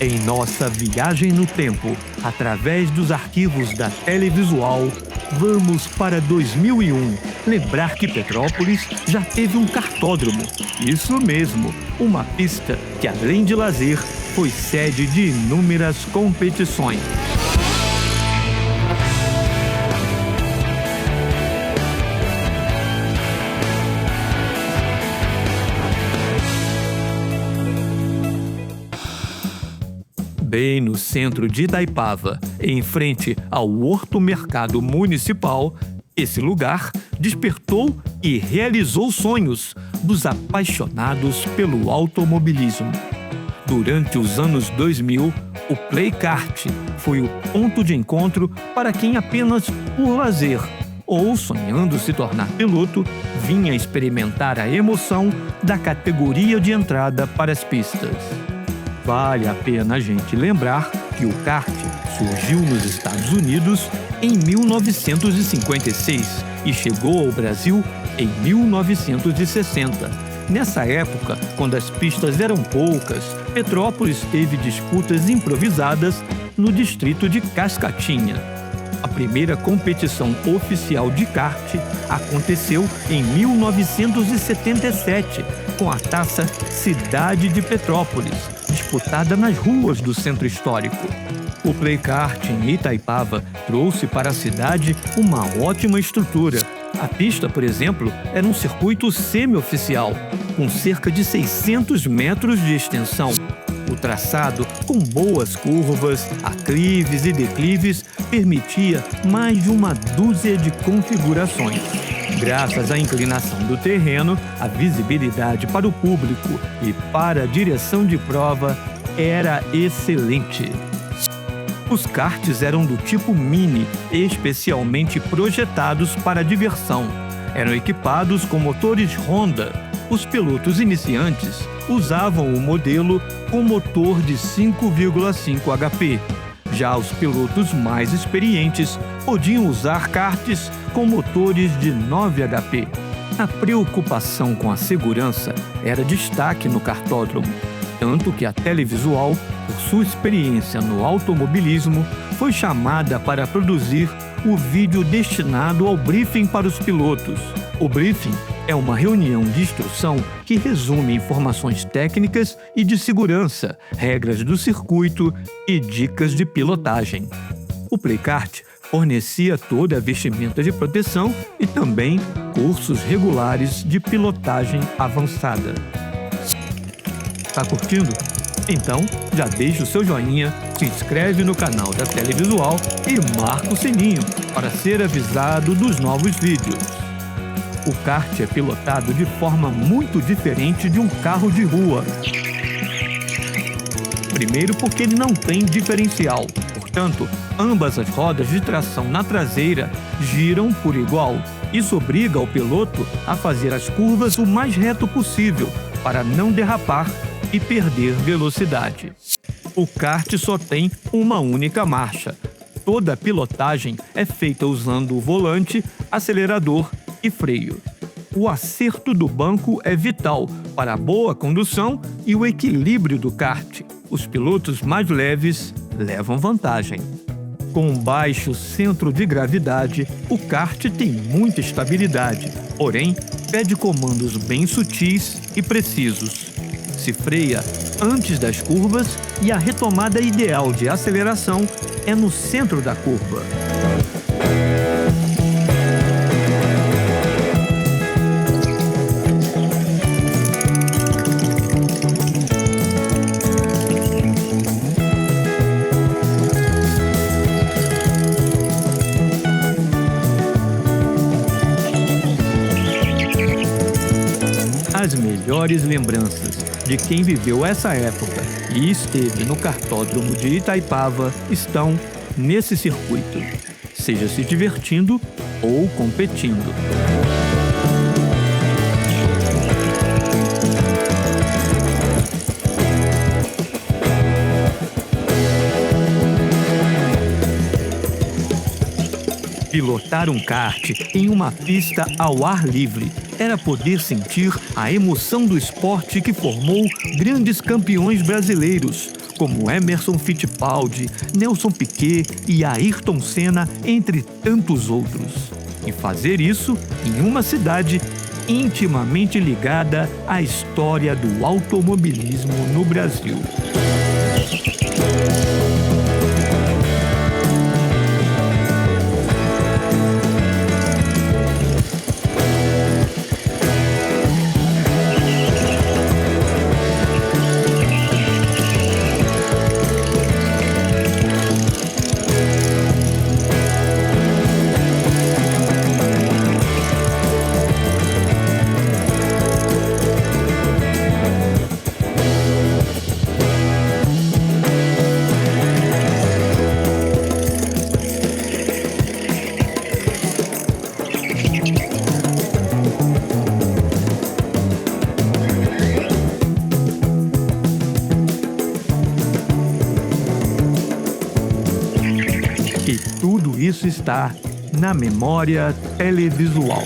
Em nossa viagem no tempo, através dos arquivos da Televisual, vamos para 2001, lembrar que Petrópolis já teve um kartódromo. Isso mesmo, uma pista que, além de lazer, foi sede de inúmeras competições. Bem no centro de Itaipava, em frente ao Horto Mercado Municipal, esse lugar despertou e realizou sonhos dos apaixonados pelo automobilismo. Durante os anos 2000, o Play Kart foi o ponto de encontro para quem apenas por lazer ou sonhando se tornar piloto, vinha experimentar a emoção da categoria de entrada para as pistas. Vale a pena a gente lembrar que o kart surgiu nos Estados Unidos em 1956 e chegou ao Brasil em 1960. Nessa época, quando as pistas eram poucas, Petrópolis teve disputas improvisadas no distrito de Cascatinha. A primeira competição oficial de kart aconteceu em 1977, com a taça Cidade de Petrópolis, disputada nas ruas do centro histórico. O Play Kart em Itaipava trouxe para a cidade uma ótima estrutura. A pista, por exemplo, era um circuito semi-oficial, com cerca de 600 metros de extensão. O traçado, com boas curvas, aclives e declives, permitia mais de uma dúzia de configurações. Graças à inclinação do terreno, a visibilidade para o público e para a direção de prova era excelente. Os karts eram do tipo mini, especialmente projetados para diversão. Eram equipados com motores Honda. Os pilotos iniciantes usavam o modelo com motor de 5,5 HP. Já os pilotos mais experientes podiam usar karts com motores de 9 HP. A preocupação com a segurança era destaque no kartódromo, tanto que a Televisual, por sua experiência no automobilismo, foi chamada para produzir o vídeo destinado ao briefing para os pilotos. O briefing é uma reunião de instrução que resume informações técnicas e de segurança, regras do circuito e dicas de pilotagem. O Play Kart fornecia toda a vestimenta de proteção e também cursos regulares de pilotagem avançada. Tá curtindo? Então, já deixa o seu joinha, se inscreve no canal da Televisual e marca o sininho para ser avisado dos novos vídeos. O kart é pilotado de forma muito diferente de um carro de rua. Primeiro porque ele não tem diferencial, portanto, ambas as rodas de tração na traseira giram por igual. Isso obriga o piloto a fazer as curvas o mais reto possível para não derrapar e perder velocidade. O kart só tem uma única marcha. Toda a pilotagem é feita usando o volante, acelerador e freio. O acerto do banco é vital para a boa condução e o equilíbrio do kart. Os pilotos mais leves levam vantagem. Com um baixo centro de gravidade, o kart tem muita estabilidade, porém, pede comandos bem sutis e precisos. Se freia antes das curvas e a retomada ideal de aceleração é no centro da curva. As melhores lembranças de quem viveu essa época e esteve no kartódromo de Itaipava estão nesse circuito, seja se divertindo ou competindo. Pilotar um kart em uma pista ao ar livre era poder sentir a emoção do esporte que formou grandes campeões brasileiros, como Emerson Fittipaldi, Nelson Piquet e Ayrton Senna, entre tantos outros. E fazer isso em uma cidade intimamente ligada à história do automobilismo no Brasil. E tudo isso está na memória televisual.